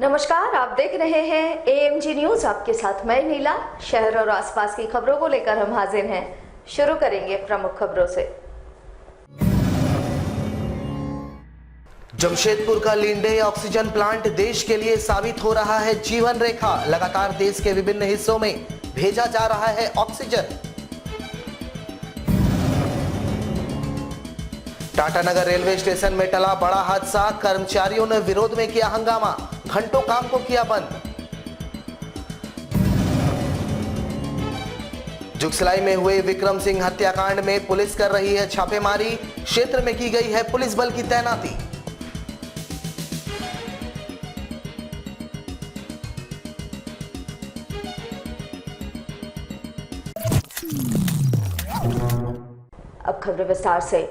नमस्कार, आप देख रहे हैं AMG न्यूज। आपके साथ मैं नीला। शहर और आसपास की खबरों को लेकर हम हाजिर हैं। शुरू करेंगे प्रमुख खबरों से। जमशेदपुर का लिंडे ऑक्सीजन प्लांट देश के लिए साबित हो रहा है जीवन रेखा। लगातार देश के विभिन्न हिस्सों में भेजा जा रहा है ऑक्सीजन। टाटानगर रेलवे स्टेशन में टला बड़ा हादसा। कर्मचारियों ने विरोध में किया हंगामा, घंटों काम को किया बंद। जुगसलाई में हुए विक्रम सिंह हत्याकांड में पुलिस कर रही है छापेमारी। क्षेत्र में की गई है पुलिस बल की तैनाती। अब खबरें विस्तार से।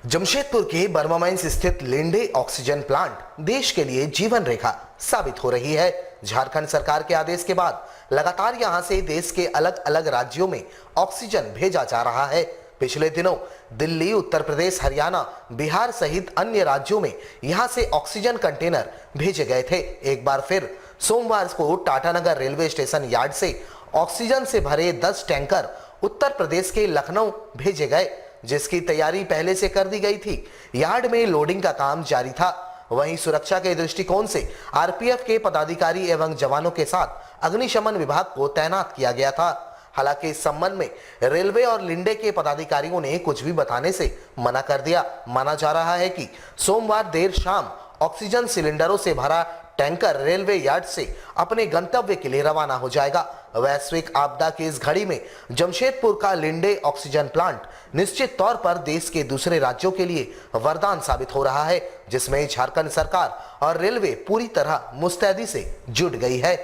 जमशेदपुर के बर्मा माइंस स्थित लिंडे ऑक्सीजन प्लांट देश के लिए जीवन रेखा साबित हो रही है। झारखंड सरकार के आदेश के बाद लगातार यहां से देश के अलग अलग राज्यों में ऑक्सीजन भेजा जा रहा है। पिछले दिनों दिल्ली, उत्तर प्रदेश, हरियाणा, बिहार सहित अन्य राज्यों में यहां से ऑक्सीजन कंटेनर भेजे गए थे। एक बार फिर सोमवार को टाटानगर रेलवे स्टेशन यार्ड से ऑक्सीजन से भरे 10 टैंकर उत्तर प्रदेश के लखनऊ भेजे गए, जिसकी तैयारी पहले से कर दी गई थी। यार्ड में लोडिंग का काम जारी था। वहीं सुरक्षा के दृष्टिकोण से आरपीएफ के पदाधिकारी एवं जवानों के साथ अग्निशमन विभाग को तैनात किया गया था। हालांकि इस संबंध में रेलवे और लिंडे के पदाधिकारियों ने कुछ भी बताने से मना कर दिया। माना जा रहा है कि सोमवार देर शाम ऑक्सीजन सिलेंडरों से भरा टैंकर रेलवे यार्ड से अपने गंतव्य के लिए रवाना हो जाएगा। वैश्विक आपदा की इस घड़ी में जमशेदपुर का लिंडे ऑक्सीजन प्लांट निश्चित तौर पर देश के दूसरे राज्यों के लिए वरदान साबित हो रहा है, जिसमें झारखंड सरकार और रेलवे पूरी तरह मुस्तैदी से जुट गई है।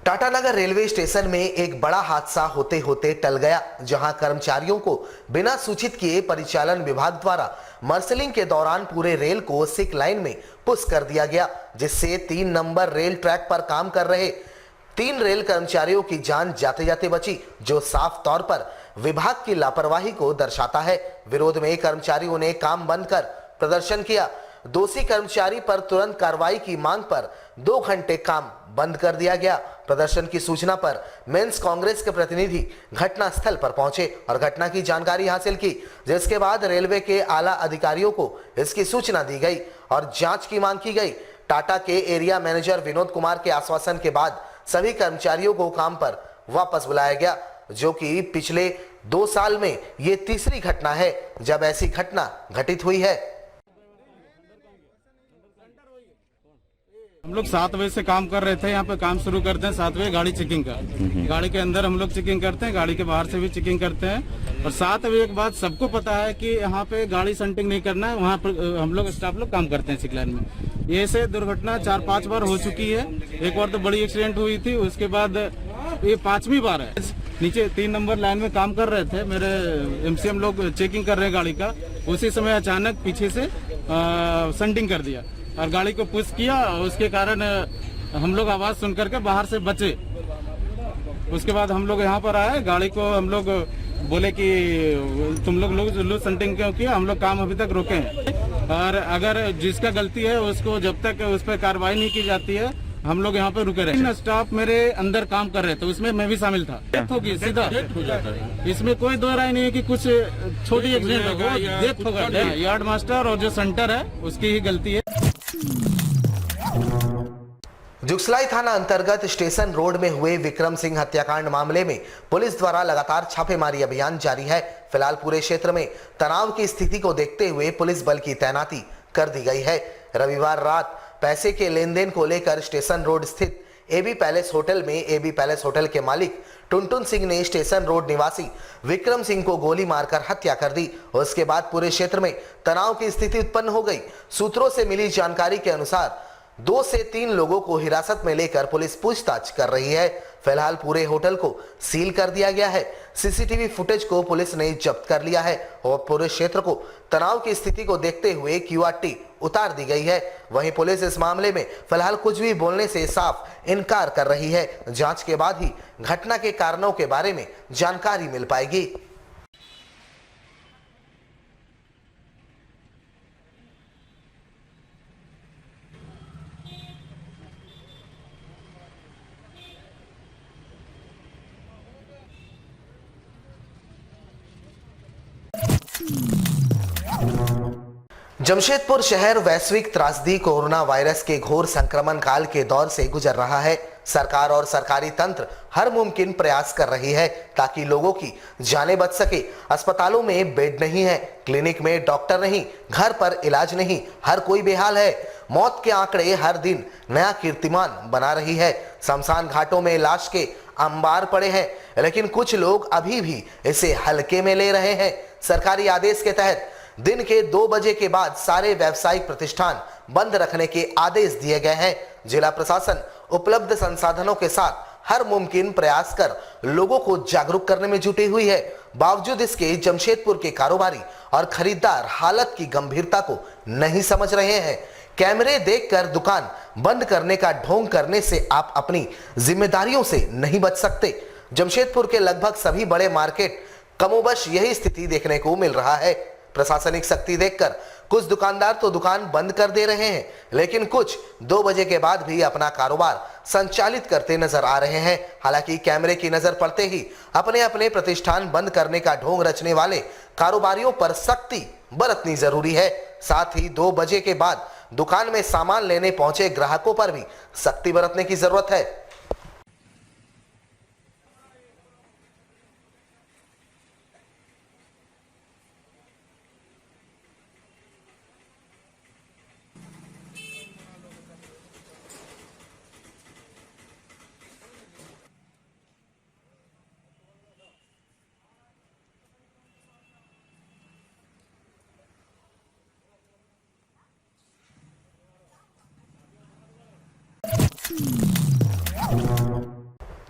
टाटानगर रेलवे स्टेशन में एक बड़ा हादसा होते होते टल गया, जहां कर्मचारियों को बिना सूचित किए परिचालन विभाग द्वारा मार्शलिंग के दौरान पूरे रेल को सिक लाइन में पुश कर दिया गया, जिससे 3 नंबर रेल ट्रैक पर काम कर रहे 3 रेल कर्मचारियों की जान जाते जाते बची, जो साफ तौर पर विभाग की लापरवाही को दर्शाता है। विरोध में कर्मचारियों ने काम बंद कर प्रदर्शन किया। दोषी कर्मचारी पर तुरंत कार्रवाई की मांग पर 2 घंटे काम बंद कर दिया गया। प्रदर्शन की सूचना पर मेंस कांग्रेस के प्रतिनिधि घटना स्थल पर पहुंचे और घटना की जानकारी हासिल की, जिसके बाद रेलवे के आला अधिकारियों को इसकी सूचना दी गई और जांच की मांग की गई। टाटा के एरिया मैनेजर विनोद कुमार के आश्वासन के बाद सभी कर्मचारियों को काम पर वापस बुलाया गया, जो कि पिछले 2 साल में ये तीसरी घटना है जब ऐसी घटना घटित हुई है। हम लोग 7 बजे से काम कर रहे थे। यहाँ पे काम शुरू करते हैं 7 बजे गाड़ी चेकिंग का। गाड़ी के अंदर हम लोग चेकिंग करते हैं, गाड़ी के बाहर से भी चेकिंग करते हैं। और 7 बजे के बाद सबको पता है कि यहाँ पे गाड़ी सेंटिंग नहीं करना है। वहाँ पर हम लोग स्टाफ लोग काम करते हैं सिक लाइन में। ये से दुर्घटना 4-5 बार हो चुकी है। एक बार तो बड़ी एक्सीडेंट हुई थी, उसके बाद ये 5वीं बार है। नीचे 3 नंबर लाइन में काम कर रहे थे, मेरे MCM लोग चेकिंग कर रहे हैं गाड़ी का। उसी समय अचानक पीछे से सेंटिंग कर दिया और गाड़ी को पुश किया। उसके कारण हम लोग आवाज सुन करके बाहर से बचे। उसके बाद हम लोग यहाँ पर आए, गाड़ी को हम लोग बोले कि तुम लोग सेंटिंग क्यों किया, हम लोग काम अभी तक रोके हैं। और अगर जिसका गलती है उसको जब तक उस पर कार्रवाई नहीं की जाती है हम लोग यहाँ पे रुके रहे। स्टाफ मेरे अंदर काम कर रहे थे, उसमें मैं भी शामिल था। डेथ होगी, सीधा डेथ हो जाता है। इसमें कोई दो राय नहीं है कि कुछ छोटी एक्सीडेंट होगा, डेथ होगा। यार्ड मास्टर और जो सेंटर है उसकी ही गलती है। जुगसलाई थाना अंतर्गत स्टेशन रोड में हुए विक्रम सिंह हत्याकांड मामले में पुलिस द्वारा लगातार छापेमारी अभियान जारी है। फिलहाल पूरे क्षेत्र में तनाव की स्थिति को देखते हुए पुलिस बल की तैनाती कर दी गई है। रविवार रात पैसे के लेन देन को लेकर स्टेशन रोड स्थित एबी पैलेस होटल में एबी पैलेस होटल के मालिक टुनटुन सिंह ने स्टेशन रोड निवासी विक्रम सिंह को गोली मारकर हत्या कर दी। उसके बाद पूरे क्षेत्र में तनाव की स्थिति उत्पन्न हो गई। सूत्रों से मिली जानकारी के अनुसार 2 से 3 लोगों को हिरासत में लेकर पुलिस पूछताछ कर रही है। फिलहाल पूरे होटल को सील कर दिया गया है। सीसीटीवी फुटेज को पुलिस ने जब्त कर लिया है और पूरे क्षेत्र को तनाव की स्थिति को देखते हुए QRT उतार दी गई है। वहीं पुलिस इस मामले में फिलहाल कुछ भी बोलने से साफ इनकार कर रही है। जांच के बाद ही घटना के कारणों के बारे में जानकारी मिल पाएगी। जमशेदपुर शहर वैश्विक त्रासदी कोरोना वायरस के घोर संक्रमण काल के दौर से गुजर रहा है। सरकार और सरकारी तंत्र हर मुमकिन प्रयास कर रही है ताकि लोगों की जानें बच सके। अस्पतालों में बेड नहीं है, क्लिनिक में डॉक्टर नहीं, घर पर इलाज नहीं, हर कोई बेहाल है। मौत के आंकड़े हर दिन नया कीर्तिमान बना रही है। शमशान घाटों में लाश के अंबार पड़े हैं, लेकिन कुछ लोग अभी भी इसे हल्के में ले रहे हैं। सरकारी आदेश के तहत दिन के 2 बजे के बाद सारे व्यावसायिक प्रतिष्ठान बंद रखने के आदेश दिए गए हैं। जिला प्रशासन उपलब्ध संसाधनों के साथ हर मुमकिन प्रयास कर लोगों को जागरूक करने में जुटी हुई है। बावजूद इसके जमशेदपुर के कारोबारी और खरीदार हालत की गंभीरता को नहीं समझ रहे हैं। कैमरे देखकर दुकान बंद करने का ढोंग करने से आप अपनी जिम्मेदारियों से नहीं बच सकते। जमशेदपुर के लगभग सभी बड़े मार्केट कमोबश यही स्थिति देखने को मिल रहा है। प्रशासनिक सख्ती देखकर कुछ दुकानदार तो दुकान बंद कर दे रहे हैं, लेकिन कुछ 2 बजे के बाद भी अपना कारोबार संचालित करते नजर आ रहे हैं। हालांकि कैमरे की नजर पड़ते ही अपने अपने प्रतिष्ठान बंद करने का ढोंग रचने वाले कारोबारियों पर सख्ती बरतनी जरूरी है। साथ ही 2 बजे के बाद दुकान में सामान लेने पहुंचे ग्राहकों पर भी सख्ती बरतने की जरूरत है।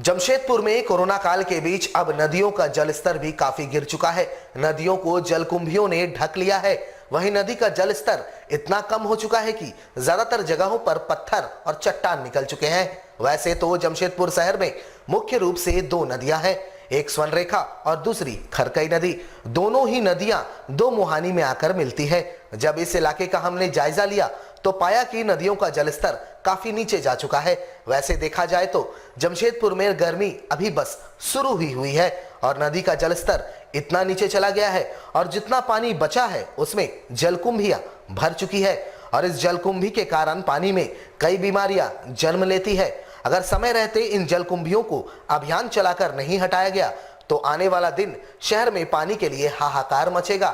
जमशेदपुर में कोरोना काल के बीच अब नदियों का जलस्तर भी काफी गिर चुका है। नदियों को जलकुंभियों ने ढक लिया है। वहीं नदी का जलस्तर इतना कम हो चुका है कि ज्यादातर जगहों पर पत्थर और चट्टान निकल चुके हैं। वैसे तो जमशेदपुर शहर में मुख्य रूप से 2 नदियां हैं, एक स्वर्णरेखा और दूसरी खरकई नदी। दोनों ही नदियां 2 मुहानी में आकर मिलती है। जब इस इलाके का हमने जायजा लिया तो पाया कि नदियों का जलस्तर काफी नीचे जा चुका है। वैसे देखा जाए तो जमशेदपुर में गर्मी अभी बस शुरू ही हुई है और नदी का जलस्तर इतना नीचे चला गया है और जितना पानी बचा है उसमें जलकुंभियां भर चुकी है और इस जलकुंभी के कारण पानी में कई बीमारियां जन्म लेती है। अगर समय रहते इन जलकुंभियों को अभियान चलाकर नहीं हटाया गया तो आने वाला दिन शहर में पानी के लिए हाहाकार मचेगा।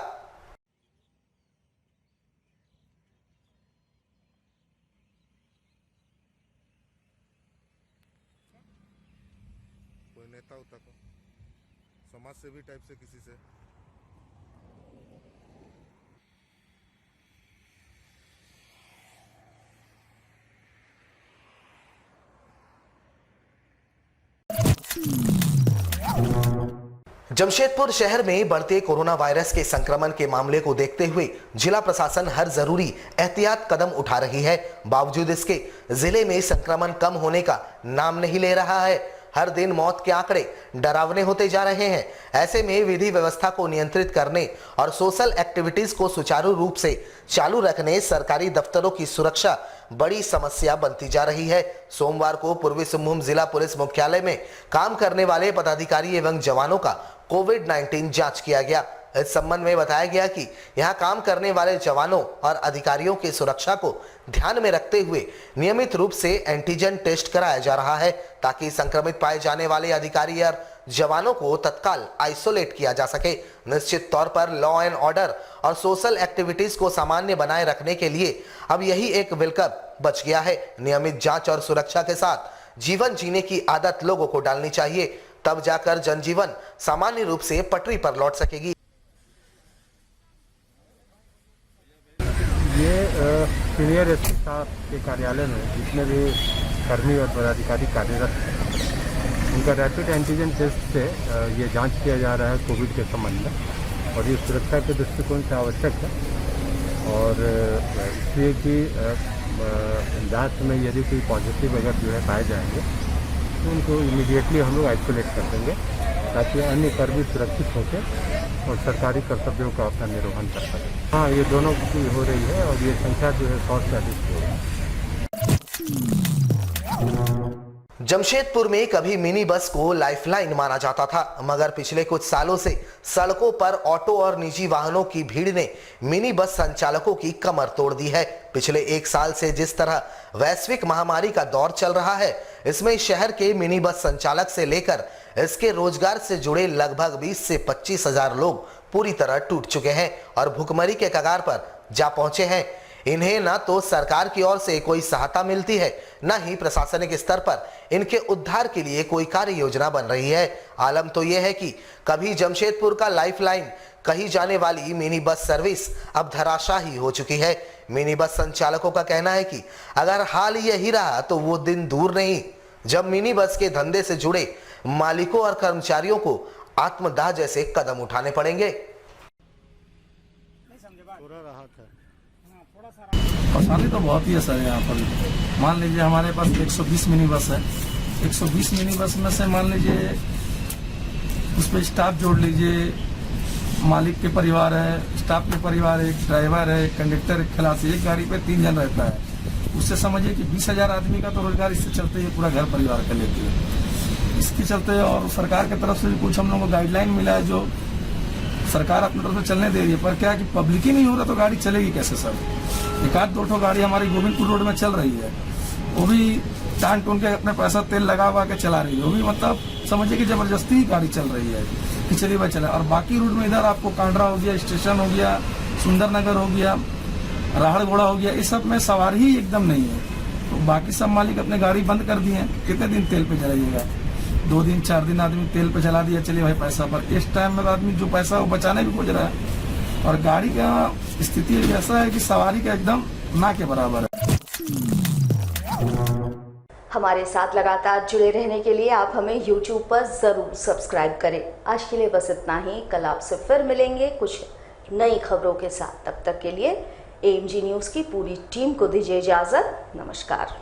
कोई नेता उता को समाज सेवी टाइप से किसी से जमशेदपुर शहर में बढ़ते कोरोना वायरस के संक्रमण के मामले को देखते हुए जिला प्रशासन हर जरूरी एहतियात कदम उठा रही है। बावजूद इसके जिले में संक्रमण कम होने का नाम नहीं ले रहा है। हर दिन मौत के आंकड़े डरावने होते जा रहे हैं। ऐसे में विधि व्यवस्था को नियंत्रित करने और सोशल एक्टिविटीज को सुचारू रूप से चालू रखने सरकारी दफ्तरों की सुरक्षा बड़ी समस्या बनती जा रही है। सोमवार को पूर्वी सिंहभूम जिला पुलिस मुख्यालय में काम करने वाले पदाधिकारी एवं जवानों का कोविड-19 जांच किया गया। इस संबंध में बताया गया कि यहां काम करने वाले जवानों और अधिकारियों की सुरक्षा को ध्यान में रखते हुए नियमित रूप से एंटीजन टेस्ट कराया जा रहा है ताकि संक्रमित पाए जाने वाले अधिकारी और जवानों को तत्काल आइसोलेट किया जा सके। निश्चित तौर पर लॉ एंड ऑर्डर और सोशल एक्टिविटीज को सामान्य बनाए रखने के लिए अब यही एक विकल्प बच गया है। नियमित जांच और सुरक्षा के साथ जीवन जीने की आदत लोगों को डालनी चाहिए, तब जाकर जनजीवन सामान्य रूप से पटरी पर लौट सकेगी। ये सीनियर एसपी साहब के कार्यालय में जितने भी कर्मी और पदाधिकारी कार्यरत हैं उनका रैपिड एंटीजन टेस्ट से ये जांच किया जा रहा है कोविड के संबंध में, और ये सुरक्षा के दृष्टिकोण से आवश्यक है। और इसलिए कि जांच में यदि कोई पॉजिटिव अगर जो है पाए जाएंगे तो उनको इमीडिएटली हम लोग आइसोलेट कर देंगे, ताकि अन्य कर्मी सुरक्षित होकर और सरकारी कर्तव्यों का अपना निर्वहन कर सकें। हाँ, ये दोनों की हो रही है और ये संख्या जो है 100 से अधिक हो रही है। जमशेदपुर में कभी मिनी बस को लाइफलाइन माना जाता था, मगर पिछले कुछ सालों से सड़कों पर ऑटो और निजी वाहनों की भीड़ ने मिनी बस संचालकों की कमर तोड़ दी है। पिछले एक साल से जिस तरह वैश्विक महामारी का दौर चल रहा है, इसमें शहर के मिनी बस संचालक से लेकर इसके रोजगार से जुड़े लगभग 20 से 25 हजार लोग पूरी तरह टूट चुके हैं और भुखमरी के कगार पर जा पहुंचे हैं। इन्हें न तो सरकार की ओर से कोई सहायता मिलती है, न ही प्रशासनिक स्तर पर इनके उद्धार के लिए कोई कार्य योजना बन रही है। आलम तो यह है कि कभी जमशेदपुर का लाइफलाइन कही जाने वाली मिनी बस सर्विस अब धराशायी हो चुकी है। मिनी बस संचालकों का कहना है कि अगर हाल यही रहा तो वो दिन दूर नहीं जब मिनी बस के धंधे से जुड़े मालिकों और कर्मचारियों को आत्मदाह जैसे कदम उठाने पड़ेंगे। परेशानी तो बहुत ही है सर। यहाँ पर मान लीजिए हमारे पास 120 मिनी बस है। 120 मिनी बस में से मान लीजिए उस पर स्टाफ जोड़ लीजिए, मालिक के परिवार है, स्टाफ के परिवार है, एक ड्राइवर है, एक कंडक्टर, एक खलासी, एक गाड़ी पे 3 जन रहता है। उससे समझिए कि 20,000 आदमी का तो रोजगार इससे चलते ही पूरा घर परिवार का लेते हैं। इसके चलते और सरकार की तरफ से भी कुछ हम लोगों को गाइडलाइन मिला है जो सरकार अपनी तरफ से चलने दे रही है, पर क्या है कि पब्लिक ही नहीं हो रहा तो गाड़ी चलेगी कैसे सर। एक आध 2 गाड़ी हमारी गोविंदपुर रोड में चल रही है, वो भी टान टून के अपने पैसा तेल लगा हुआ के चला रही है। वो भी मतलब समझिए कि जबरदस्ती गाड़ी चल रही है कि चलिए भाई चले। और बाकी रूट में इधर आपको कांडरा हो गया, स्टेशन हो गया, सुंदरनगर हो गया, राहड़गोड़ा हो गया, इस सब में सवारी ही एकदम नहीं है। तो बाकी सब मालिक अपने गाड़ी बंद कर दिए हैं। कितने दिन तेल पे चलाइएगा? 2 दिन 4 दिन आदमी तेल पे चला दिया, चलिए भाई पैसा पर। इस टाइम में आदमी जो पैसा वो बचाने भी खोज रहा है और गाड़ी का स्थिति ऐसा है कि सवारी का एकदम ना के बराबर है। हमारे साथ लगातार जुड़े रहने के लिए आप हमें YouTube पर जरूर सब्सक्राइब करें। आज के लिए बस इतना ही। कल आपसे फिर मिलेंगे कुछ नई खबरों के साथ। तब तक के लिए AMG न्यूज़ की पूरी टीम को दीजिए इजाजत। नमस्कार।